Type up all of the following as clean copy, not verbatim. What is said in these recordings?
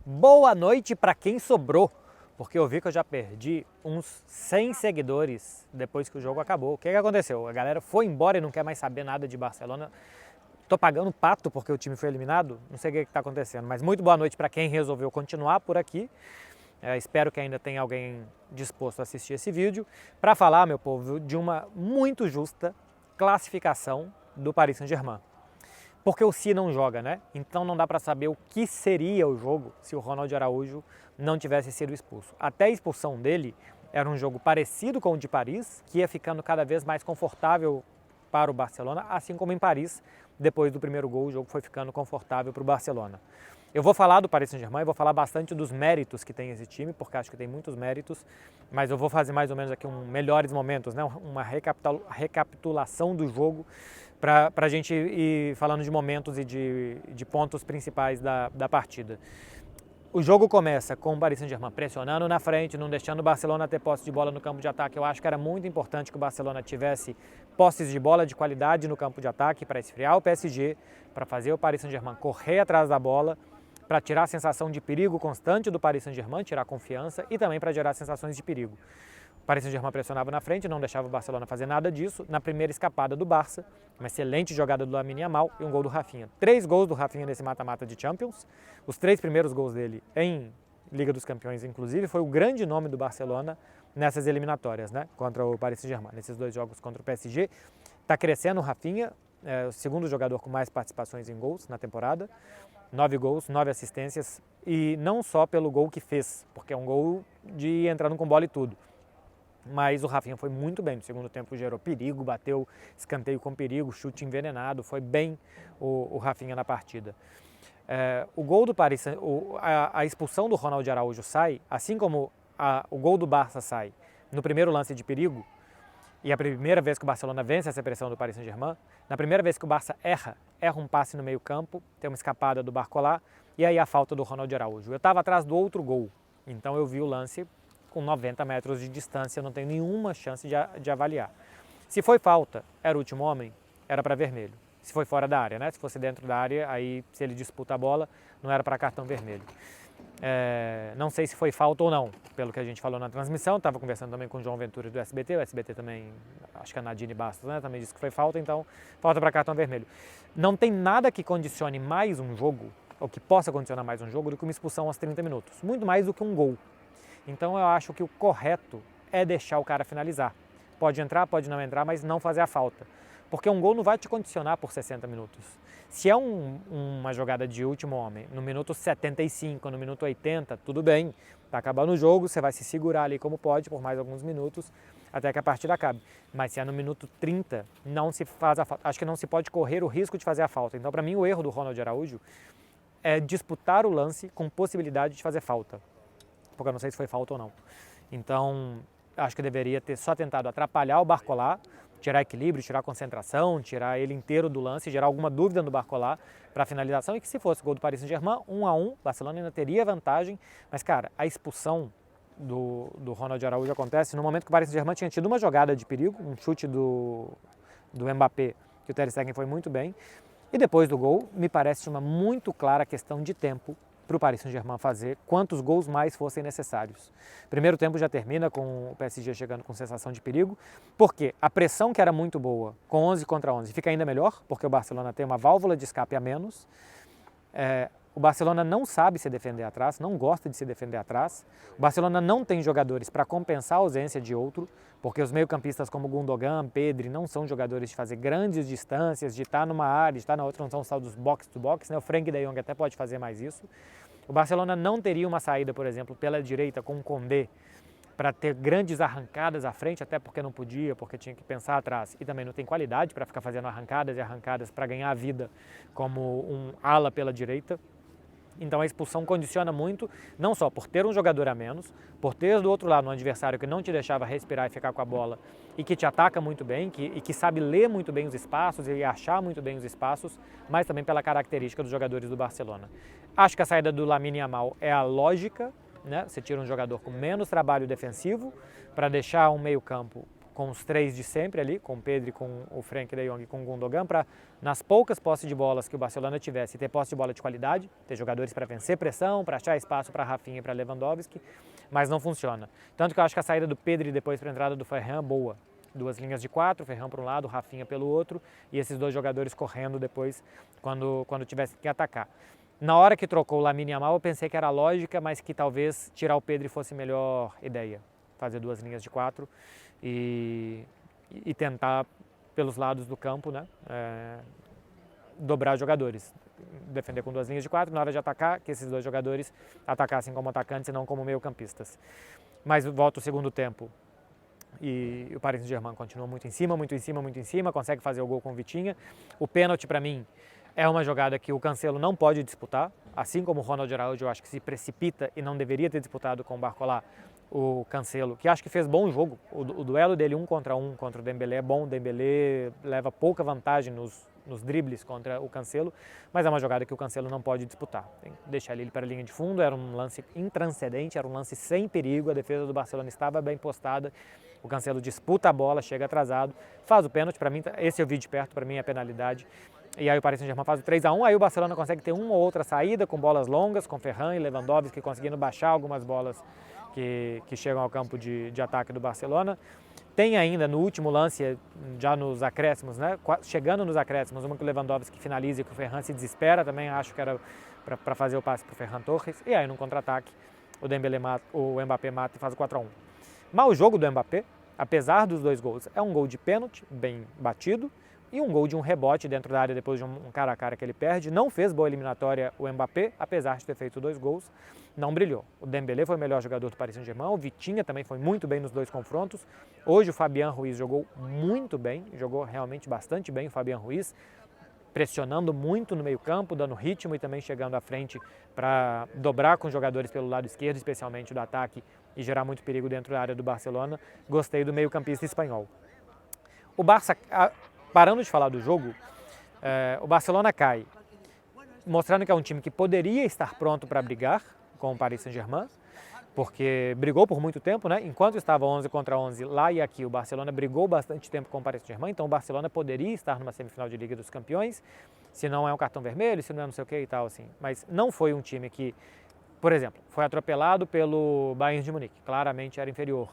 Boa noite para quem sobrou, porque eu vi que eu já perdi uns 100 seguidores depois que o jogo acabou. O que aconteceu? A galera foi embora e não quer mais saber nada de Barcelona. Tô pagando pato porque o time foi eliminado, não sei o que está acontecendo, mas muito boa noite para quem resolveu continuar por aqui. Espero que ainda tenha alguém disposto a assistir esse vídeo para falar, meu povo, de uma muito justa classificação do Paris Saint-Germain. Porque o Si não joga, né? Então não dá para saber o que seria o jogo se o Ronald Araújo não tivesse sido expulso. Até a expulsão dele era um jogo parecido com o de Paris, que ia ficando cada vez mais confortável para o Barcelona, assim como em Paris, depois do primeiro gol, o jogo foi ficando confortável para o Barcelona. Eu vou falar do Paris Saint-Germain, vou falar bastante dos méritos que tem esse time, porque acho que tem muitos méritos, mas eu vou fazer mais ou menos aqui melhores momentos, né? Uma recapitulação do jogo, para a gente ir falando de momentos e de pontos principais da partida. O jogo começa com o Paris Saint-Germain pressionando na frente, não deixando o Barcelona ter posse de bola no campo de ataque. Eu acho que era muito importante que o Barcelona tivesse posses de bola de qualidade no campo de ataque para esfriar o PSG, para fazer o Paris Saint-Germain correr atrás da bola, para tirar a sensação de perigo constante do Paris Saint-Germain, tirar confiança e também para gerar sensações de perigo. O Paris Saint-Germain pressionava na frente, não deixava o Barcelona fazer nada disso. Na primeira escapada do Barça, uma excelente jogada do Lamine Yamal e um gol do Rafinha. 3 gols do Rafinha nesse mata-mata de Champions. Os 3 primeiros gols dele em Liga dos Campeões, inclusive, foi o grande nome do Barcelona nessas eliminatórias, né? Contra o Paris Saint-Germain. Nesses 2 jogos contra o PSG. Está crescendo o Rafinha, o segundo jogador com mais participações em gols na temporada. 9 gols, 9 assistências. E não só pelo gol que fez, porque é um gol de entrando com bola e tudo. Mas o Rafinha foi muito bem no segundo tempo, gerou perigo, bateu escanteio com perigo, chute envenenado, foi bem o Rafinha na partida. O gol do Paris, a expulsão do Ronald Araújo sai, assim como o gol do Barça sai no primeiro lance de perigo, e a primeira vez que o Barcelona vence essa pressão do Paris Saint-Germain, na primeira vez que o Barça erra um passe no meio campo, tem uma escapada do Barcola, e aí a falta do Ronald Araújo. Eu estava atrás do outro gol, então eu vi o lance com 90 metros de distância, eu não tenho nenhuma chance de avaliar. Se foi falta, era o último homem, era para vermelho. Se foi fora da área, né? Se fosse dentro da área, aí se ele disputa a bola, não era para cartão vermelho. Não sei se foi falta ou não, pelo que a gente falou na transmissão, estava conversando também com o João Ventura do SBT, o SBT também, acho que a Nadine Bastos, né, também disse que foi falta, então falta para cartão vermelho. Não tem nada que condicione mais um jogo, ou que possa condicionar mais um jogo, do que uma expulsão aos 30 minutos, muito mais do que um gol. Então eu acho que o correto é deixar o cara finalizar. Pode entrar, pode não entrar, mas não fazer a falta. Porque um gol não vai te condicionar por 60 minutos. Se é uma jogada de último homem, no minuto 75, no minuto 80, tudo bem. Está acabando o jogo, você vai se segurar ali como pode por mais alguns minutos até que a partida acabe. Mas se é no minuto 30, não se faz a falta. Acho que não se pode correr o risco de fazer a falta. Então, para mim, o erro do Ronald Araújo é disputar o lance com possibilidade de fazer falta. Porque eu não sei se foi falta ou não. Então, acho que deveria ter só tentado atrapalhar o Barcola, tirar equilíbrio, tirar concentração, tirar ele inteiro do lance, gerar alguma dúvida no Barcola para a finalização, e que se fosse gol do Paris Saint-Germain, 1-1, Barcelona ainda teria vantagem, mas cara, a expulsão do Ronald Araújo acontece no momento que o Paris Saint-Germain tinha tido uma jogada de perigo, um chute do Mbappé, que o Ter Stegen foi muito bem, e depois do gol, me parece uma muito clara questão de tempo para o Paris Saint-Germain fazer quantos gols mais fossem necessários. Primeiro tempo já termina com o PSG chegando com sensação de perigo, porque a pressão que era muito boa, com 11 contra 11, fica ainda melhor, porque o Barcelona tem uma válvula de escape a menos. O Barcelona não sabe se defender atrás, não gosta de se defender atrás. O Barcelona não tem jogadores para compensar a ausência de outro, porque os meio-campistas como Gundogan, Pedri, não são jogadores de fazer grandes distâncias, de estar numa área, de estar na outra, não são os tal dos box-to-box, né? O Frenkie de Jong até pode fazer mais isso. O Barcelona não teria uma saída, por exemplo, pela direita com o Condé, para ter grandes arrancadas à frente, até porque não podia, porque tinha que pensar atrás, e também não tem qualidade para ficar fazendo arrancadas e arrancadas para ganhar a vida como um ala pela direita. Então a expulsão condiciona muito, não só por ter um jogador a menos, por ter do outro lado um adversário que não te deixava respirar e ficar com a bola e que te ataca muito bem, e que sabe ler muito bem os espaços e achar muito bem os espaços, mas também pela característica dos jogadores do Barcelona. Acho que a saída do Lamine Yamal é a lógica, né? Você tira um jogador com menos trabalho defensivo para deixar um meio-campo com os três de sempre ali, com o Pedri, com o Frenkie de Jong e com o Gundogan, para nas poucas posses de bolas que o Barcelona tivesse, ter posse de bola de qualidade, ter jogadores para vencer pressão, para achar espaço para Rafinha e para Lewandowski, mas não funciona. Tanto que eu acho que a saída do Pedri depois para a entrada do Ferran, boa. 2 linhas de 4, Ferran para um lado, Rafinha pelo outro, e esses 2 jogadores correndo depois quando tivesse que atacar. Na hora que trocou o Lamine Yamal, eu pensei que era lógica, mas que talvez tirar o Pedri fosse melhor ideia. Fazer 2 linhas de 4 e tentar pelos lados do campo, né, dobrar jogadores. Defender com 2 linhas de 4, na hora de atacar, que esses 2 jogadores atacassem como atacantes e não como meio-campistas. Mas volta o segundo tempo e o Paris Saint-Germain continua muito em cima, consegue fazer o gol com o Vitinha. O pênalti, para mim, é uma jogada que o Cancelo não pode disputar, assim como o Ronald Araújo, eu acho que se precipita e não deveria ter disputado com o Barcola. O Cancelo, que acho que fez bom jogo, o duelo dele 1 contra 1 contra o Dembélé é bom, o Dembélé leva pouca vantagem nos dribles contra o Cancelo, mas é uma jogada que o Cancelo não pode disputar. Tem que deixar ele para a linha de fundo, era um lance intranscendente, era um lance sem perigo, a defesa do Barcelona estava bem postada, o Cancelo disputa a bola, chega atrasado, faz o pênalti, para mim, esse eu vi de perto, para mim é penalidade. E aí o Paris Saint-Germain faz o 3-1, aí o Barcelona consegue ter uma ou outra saída com bolas longas, com Ferran e Lewandowski conseguindo baixar algumas bolas que chegam ao campo de ataque do Barcelona. Tem ainda no último lance, já nos acréscimos, né? Chegando nos acréscimos, uma que o Lewandowski finaliza e que o Ferran se desespera, também acho que era para fazer o passe para o Ferran Torres. E aí, num contra-ataque, o Mbappé mata e faz o 4-1. Mas o jogo do Mbappé, apesar dos 2 gols, é um gol de pênalti, bem batido, e um gol de um rebote dentro da área depois de um cara a cara que ele perde. Não fez boa eliminatória o Mbappé, apesar de ter feito 2 gols, não brilhou. O Dembélé foi o melhor jogador do Paris Saint-Germain, o Vitinha também foi muito bem nos 2 confrontos. Hoje o Fabián Ruiz jogou muito bem, jogou realmente bastante bem o Fabián Ruiz, pressionando muito no meio campo, dando ritmo e também chegando à frente para dobrar com os jogadores pelo lado esquerdo, especialmente do ataque, e gerar muito perigo dentro da área do Barcelona. Gostei do meio-campista espanhol. O Barça, parando de falar do jogo, o Barcelona cai, mostrando que é um time que poderia estar pronto para brigar com o Paris Saint-Germain, porque brigou por muito tempo, né? Enquanto estava 11 contra 11 lá e aqui, o Barcelona brigou bastante tempo com o Paris Saint-Germain, então o Barcelona poderia estar numa semifinal de Liga dos Campeões, se não é um cartão vermelho, se não é não sei o que e tal, assim. Mas não foi um time que, por exemplo, foi atropelado pelo Bayern de Munique, claramente era inferior.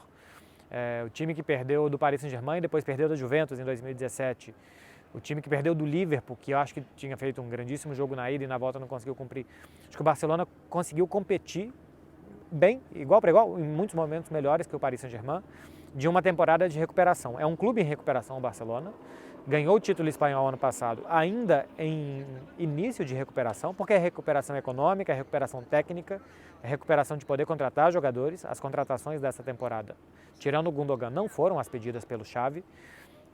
O time que perdeu do Paris Saint-Germain e depois perdeu da Juventus em 2017. O time que perdeu do Liverpool, que eu acho que tinha feito um grandíssimo jogo na ida e na volta não conseguiu cumprir. Acho que o Barcelona conseguiu competir bem, igual para igual, em muitos momentos melhores que o Paris Saint-Germain, de uma temporada de recuperação. É um clube em recuperação, o Barcelona. Ganhou o título espanhol ano passado, ainda em início de recuperação, porque é recuperação econômica, é recuperação técnica, é recuperação de poder contratar jogadores. As contratações dessa temporada, tirando o Gundogan, não foram as pedidas pelo Xavi.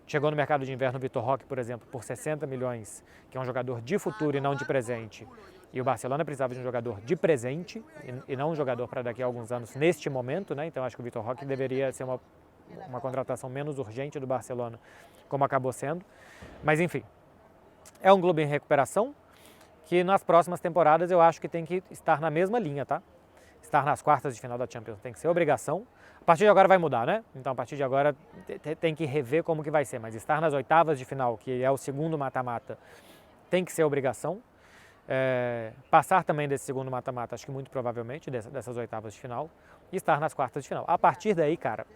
Chegou no mercado de inverno o Vitor Roque, por exemplo, por 60 milhões, que é um jogador de futuro e não de presente. E o Barcelona precisava de um jogador de presente e não um jogador para daqui a alguns anos, neste momento, né? Então acho que o Vitor Roque deveria ser uma contratação menos urgente do Barcelona, como acabou sendo. Mas enfim, é um clube em recuperação que nas próximas temporadas eu acho que tem que estar na mesma linha, tá? Estar nas quartas de final da Champions tem que ser obrigação. A partir de agora vai mudar, né? Então a partir de agora tem que rever como que vai ser, mas estar nas oitavas de final, que é o segundo mata-mata, tem que ser obrigação. Passar também desse segundo mata-mata, acho que muito provavelmente, dessas oitavas de final, e estar nas quartas de final. A partir daí, cara,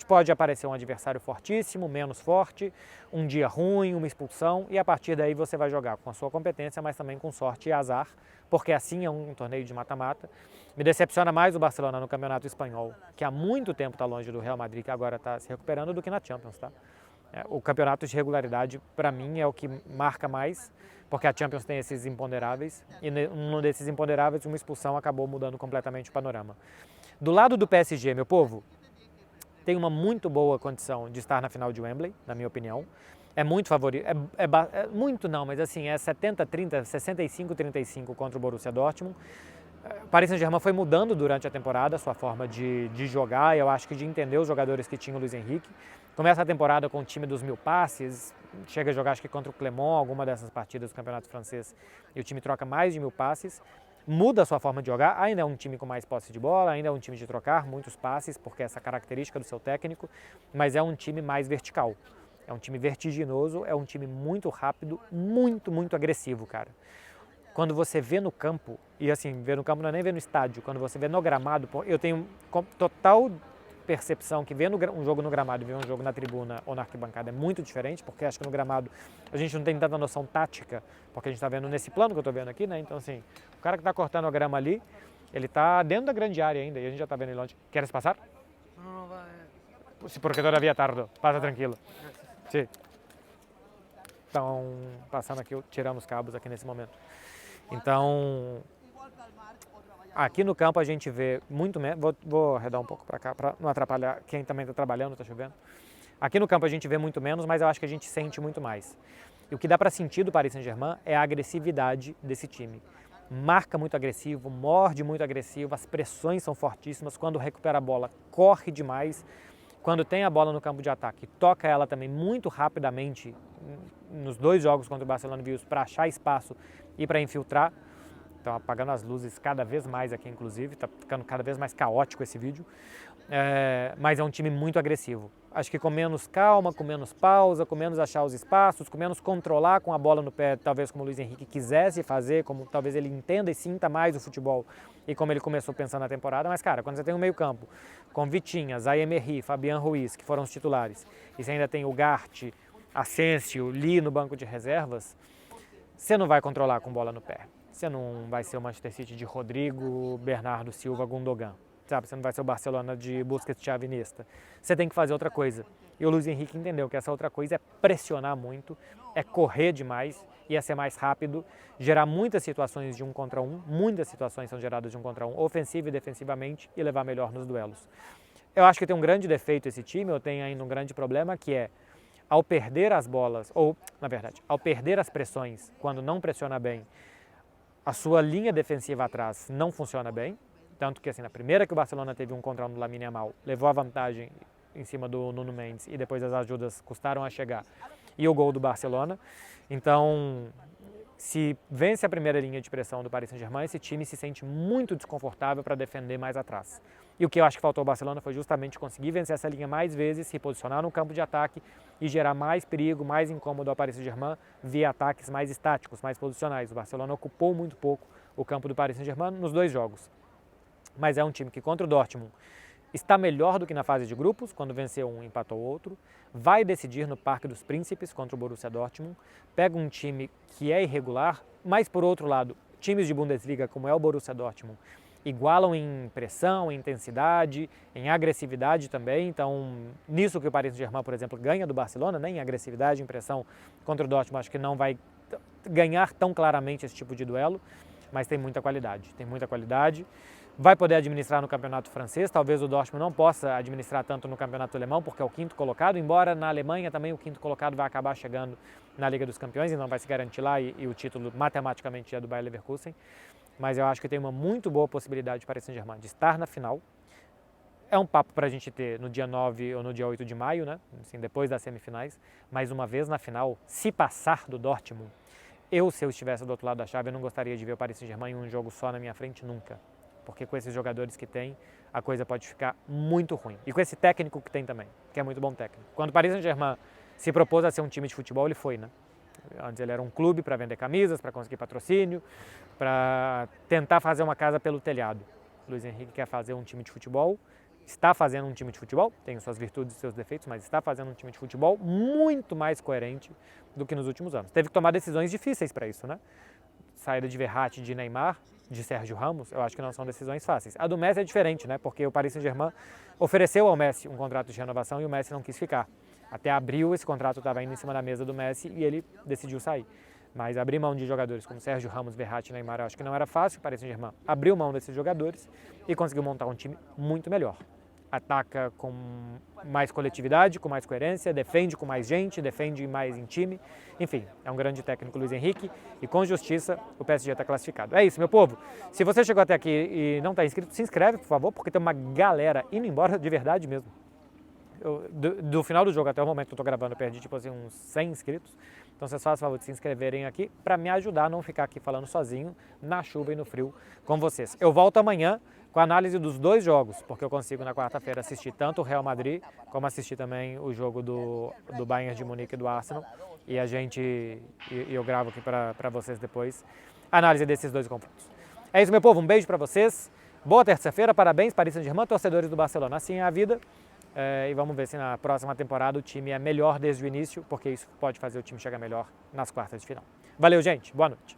pode aparecer um adversário fortíssimo, menos forte, um dia ruim, uma expulsão, e a partir daí você vai jogar com a sua competência, mas também com sorte e azar, porque assim é um torneio de mata-mata. Me decepciona mais o Barcelona no Campeonato Espanhol, que há muito tempo está longe do Real Madrid, que agora está se recuperando, do que na Champions, tá? O campeonato de regularidade, para mim, é o que marca mais, porque a Champions tem esses imponderáveis, e um desses imponderáveis, uma expulsão, acabou mudando completamente o panorama. Do lado do PSG, meu povo, tem uma muito boa condição de estar na final de Wembley, na minha opinião. É muito favorito, muito não, mas assim, é 70-30, 65-35 contra o Borussia Dortmund. O Paris Saint-Germain foi mudando durante a temporada a sua forma de jogar, eu acho que de entender os jogadores que tinha o Luis Henrique. Começa a temporada com o time dos 1000 passes, chega a jogar acho que contra o Clermont, alguma dessas partidas do campeonato francês, e o time troca mais de 1000 passes. muda a sua forma de jogar, ainda é um time com mais posse de bola, ainda é um time de trocar muitos passes, porque é essa característica do seu técnico, mas é um time mais vertical. É um time vertiginoso, é um time muito rápido, muito agressivo, cara. Quando você vê no campo, e assim, ver no campo não é nem ver no estádio, quando você vê no gramado, eu tenho total percepção que ver um jogo no gramado e ver um jogo na tribuna ou na arquibancada é muito diferente, porque acho que no gramado a gente não tem tanta noção tática, porque a gente está vendo nesse plano que eu estou vendo aqui, né? Então assim, o cara que está cortando a grama ali, ele está dentro da grande área ainda e a gente já está vendo ele longe. Queres passar? No, vai. Porque todavia tardo. Passa tranquilo. Sim. Então, passando aqui, tiramos os cabos aqui nesse momento. Então, aqui no campo a gente vê muito menos, vou arredar um pouco para cá, para não atrapalhar quem também está trabalhando, está chovendo. Aqui no campo a gente vê muito menos, mas eu acho que a gente sente muito mais. E o que dá para sentir do Paris Saint-Germain é a agressividade desse time. Marca muito agressivo, morde muito agressivo, as pressões são fortíssimas, quando recupera a bola, corre demais. Quando tem a bola no campo de ataque, toca ela também muito rapidamente, nos 2 jogos contra o Barcelona e Vilnius, para achar espaço e para infiltrar. Estão apagando as luzes cada vez mais aqui, inclusive, está ficando cada vez mais caótico esse vídeo. Mas é um time muito agressivo. Acho que com menos calma, com menos pausa, com menos achar os espaços, com menos controlar com a bola no pé, talvez como o Luiz Henrique quisesse fazer, como talvez ele entenda e sinta mais o futebol e como ele começou pensando na temporada. Mas, cara, quando você tem um meio campo com Vitinha, Zaïre-Emery, Fabian Ruiz, que foram os titulares, e você ainda tem o Gart, Asensio, Lee no banco de reservas, você não vai controlar com bola no pé. Você não vai ser o Manchester City de Rodrigo, Bernardo Silva, Gundogan. Sabe? Você não vai ser o Barcelona de Busquets, Xavi, Iniesta. Você tem que fazer outra coisa. E o Luiz Henrique entendeu que essa outra coisa é pressionar muito, é correr demais, ia ser mais rápido, gerar muitas situações de 1 contra 1, muitas situações são geradas de 1 contra 1, ofensiva e defensivamente, e levar melhor nos duelos. Eu acho que tem um grande defeito esse time, eu tenho ainda um grande problema, que é, ao perder as bolas, ou, na verdade, ao perder as pressões, quando não pressiona bem, a sua linha defensiva atrás não funciona bem. Tanto que assim, na primeira que o Barcelona teve 1 contra 1 no Lamine Yamal, levou a vantagem em cima do Nuno Mendes e depois as ajudas custaram a chegar. E o gol do Barcelona. Então, se vence a primeira linha de pressão do Paris Saint-Germain, esse time se sente muito desconfortável para defender mais atrás. E o que eu acho que faltou ao Barcelona foi justamente conseguir vencer essa linha mais vezes, se posicionar no campo de ataque e gerar mais perigo, mais incômodo ao Paris Saint-Germain via ataques mais estáticos, mais posicionais. O Barcelona ocupou muito pouco o campo do Paris Saint-Germain nos 2 jogos. Mas é um time que contra o Dortmund está melhor do que na fase de grupos, quando venceu um e empatou outro, vai decidir no Parque dos Príncipes contra o Borussia Dortmund, pega um time que é irregular, mas por outro lado, times de Bundesliga como é o Borussia Dortmund, igualam em pressão, em intensidade, em agressividade também, então nisso que o Paris Saint-Germain, por exemplo, ganha do Barcelona, né, em agressividade, em pressão contra o Dortmund, acho que não vai ganhar tão claramente esse tipo de duelo, mas tem muita qualidade, vai poder administrar no campeonato francês, talvez o Dortmund não possa administrar tanto no campeonato alemão, porque é o 5º colocado, embora na Alemanha também o 5º colocado vai acabar chegando na Liga dos Campeões e não vai se garantir lá e o título matematicamente é do Bayer Leverkusen, mas eu acho que tem uma muito boa possibilidade para o Paris Saint-Germain de estar na final. É um papo para a gente ter no dia 9 ou no dia 8 de maio, né? Assim, depois das semifinais, mas uma vez na final, se passar do Dortmund, se eu estivesse do outro lado da chave, eu não gostaria de ver o Paris Saint-Germain em um jogo só na minha frente nunca. Porque com esses jogadores que tem, a coisa pode ficar muito ruim. E com esse técnico que tem também, que é muito bom técnico. Quando o Paris Saint-Germain se propôs a ser um time de futebol, ele foi, né? Antes ele era um clube para vender camisas, para conseguir patrocínio, para tentar fazer uma casa pelo telhado. O Luiz Henrique quer fazer um time de futebol, está fazendo um time de futebol, tem suas virtudes e seus defeitos, mas está fazendo um time de futebol muito mais coerente do que nos últimos anos. Teve que tomar decisões difíceis para isso, né? Saída de Verratti, de Neymar, de Sérgio Ramos, eu acho que não são decisões fáceis. A do Messi é diferente, né? Porque o Paris Saint-Germain ofereceu ao Messi um contrato de renovação e o Messi não quis ficar. Até abril esse contrato estava indo em cima da mesa do Messi e ele decidiu sair. Mas abrir mão de jogadores como Sérgio Ramos, Verratti e Neymar, eu acho que não era fácil. O Paris Saint-Germain abriu mão desses jogadores e conseguiu montar um time muito melhor. Ataca com mais coletividade, com mais coerência, defende com mais gente, defende mais em time. Enfim, é um grande técnico, Luiz Henrique, e com justiça o PSG está classificado. É isso, meu povo. Se você chegou até aqui e não está inscrito, se inscreve, por favor, porque tem uma galera indo embora de verdade mesmo. Do final do jogo até o momento que eu estou gravando, eu perdi tipo assim uns 100 inscritos. Então Então vocês fazem o favor de se inscreverem aqui para me ajudar a não ficar aqui falando sozinho na chuva e no frio com vocês. Eu volto amanhã com a análise dos 2 jogos, porque eu consigo na quarta-feira assistir tanto o Real Madrid, como assistir também o jogo do Bayern de Munique e do Arsenal. E eu gravo aqui para vocês depois a análise desses 2 confrontos. É isso, meu povo, um beijo para vocês. Boa terça-feira, parabéns Paris Saint-Germain, torcedores do Barcelona. Assim é a vida. E vamos ver se na próxima temporada o time é melhor desde o início, porque isso pode fazer o time chegar melhor nas quartas de final. Valeu, gente. Boa noite.